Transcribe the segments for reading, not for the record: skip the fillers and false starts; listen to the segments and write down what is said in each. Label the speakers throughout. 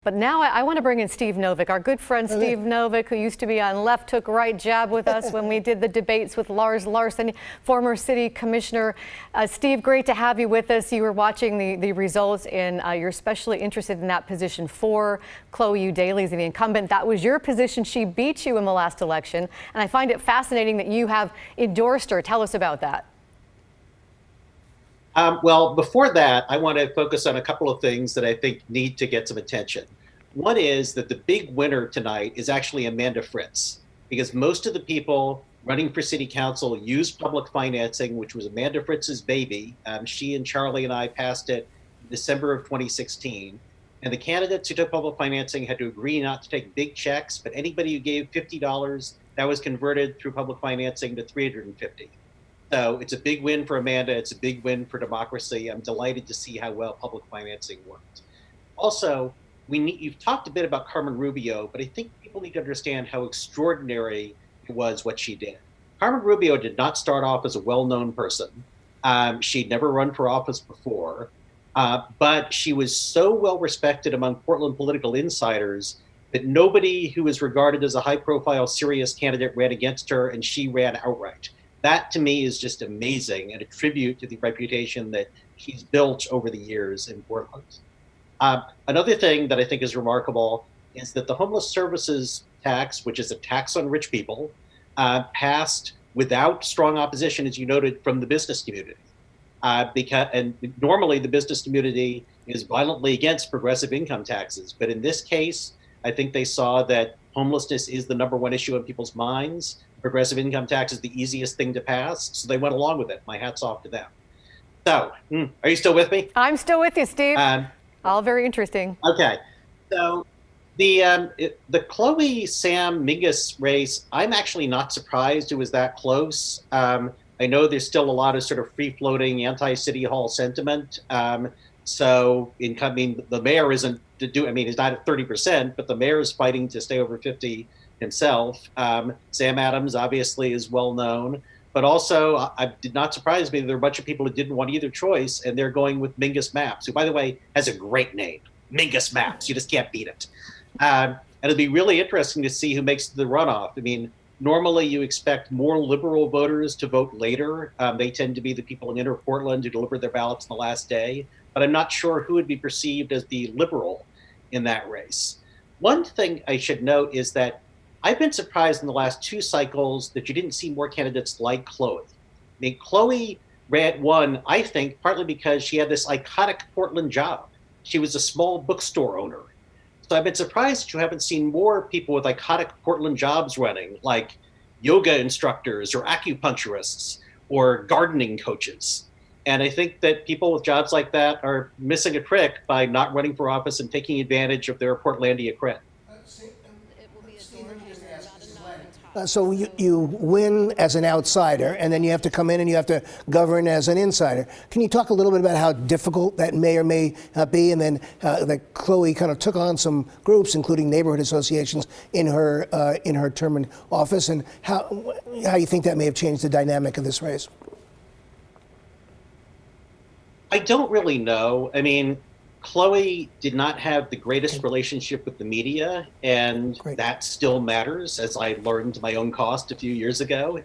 Speaker 1: But now I want to bring in Steve Novick, our good friend Steve Novick, who used to be on Left Hook, Right Jab with us when we did the debates with Lars Larson, former city commissioner. Steve, great to have you with us. You were watching the results, and you're especially interested in that position for Chloe Eudaly, the incumbent. That was your position. She beat you in the last election, and I find it fascinating that you have endorsed her. Tell us about that.
Speaker 2: Well, before that, I want to focus on a couple of things that I think need to get some attention. One is that the big winner tonight is actually Amanda Fritz, because most of the people running for city council used public financing, which was Amanda Fritz's baby. She and Charlie and I passed it in December of 2016. And the candidates who took public financing had to agree not to take big checks, but anybody who gave $50, that was converted through public financing to $350. So it's a big win for Amanda. It's a big win for democracy. I'm delighted to see how well public financing worked. Also, you've talked a bit about Carmen Rubio, but I think people need to understand how extraordinary it was what she did. Carmen Rubio did not start off as a well-known person. She'd never run for office before, but she was so well respected among Portland political insiders that nobody who was regarded as a high-profile, serious candidate ran against her, and she ran outright. That, to me, is just amazing and a tribute to the reputation that she's built over the years in Portland. Another thing that I think is remarkable is that the homeless services tax, which is a tax on rich people, passed without strong opposition, as you noted, from the business community. And normally the business community is violently against progressive income taxes. But in this case, I think they saw that homelessness is the #1 issue in people's minds. Progressive income tax is the easiest thing to pass, so they went along with it. My hat's off to them. So, are you still with me?
Speaker 1: I'm still with you, Steve. All very interesting.
Speaker 2: Okay, so the Chloe Sam Mingus race, I'm actually not surprised it was that close. I know there's still a lot of sort of free-floating anti-City Hall sentiment. So, the mayor isn't he's not at 30%, but the mayor is fighting to stay over 50 himself. Sam Adams obviously is well known, but also it did not surprise me that there are a bunch of people who didn't want either choice, and they're going with Mingus Maps, who, by the way, has a great name, Mingus Maps. You just can't beat it. And it'll be really interesting to see who makes the runoff. I mean, normally you expect more liberal voters to vote later. They tend to be the people in inner Portland who deliver their ballots on the last day, but I'm not sure who would be perceived as the liberal in that race. One thing I should note is that I've been surprised in the last 2 cycles that you didn't see more candidates like Chloe. I mean, Chloe won, I think, partly because she had this iconic Portland job. She was a small bookstore owner. So I've been surprised that you haven't seen more people with iconic Portland jobs running, like yoga instructors or acupuncturists or gardening coaches. And I think that people with jobs like that are missing a trick by not running for office and taking advantage of their Portlandia cred.
Speaker 3: So you win as an outsider, and then you have to come in and you have to govern as an insider. Can you talk a little bit about how difficult that may or may not be? And then that Chloe kind of took on some groups, including neighborhood associations, in her term in office, and how you think that may have changed the dynamic of this race?
Speaker 2: I don't really know. I mean, Chloe did not have the greatest relationship with the media, and that still matters, as I learned to my own cost a few years ago.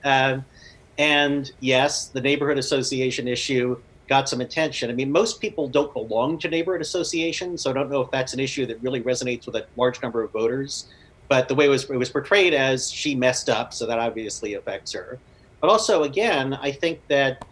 Speaker 2: And yes, the neighborhood association issue got some attention. I mean, most people don't belong to neighborhood associations, so I don't know if that's an issue that really resonates with a large number of voters. But the way it was portrayed as she messed up, so that obviously affects her. But also, again, I think that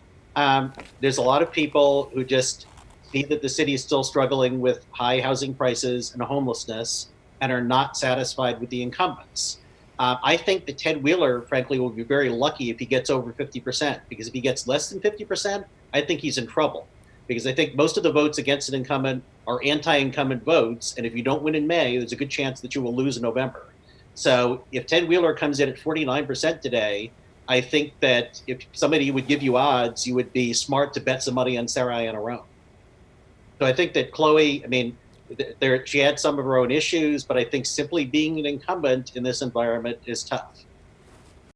Speaker 2: there's a lot of people who just see that the city is still struggling with high housing prices and homelessness and are not satisfied with the incumbents. I think that Ted Wheeler, frankly, will be very lucky if he gets over 50%, because if he gets less than 50%, I think he's in trouble. Because I think most of the votes against an incumbent are anti-incumbent votes, and if you don't win in May, there's a good chance that you will lose in November. So if Ted Wheeler comes in at 49% today, I think that if somebody would give you odds, you would be smart to bet some money on Sarah Anna Rome. So I think that Chloe, I mean, she had some of her own issues, but I think simply being an incumbent in this environment is tough.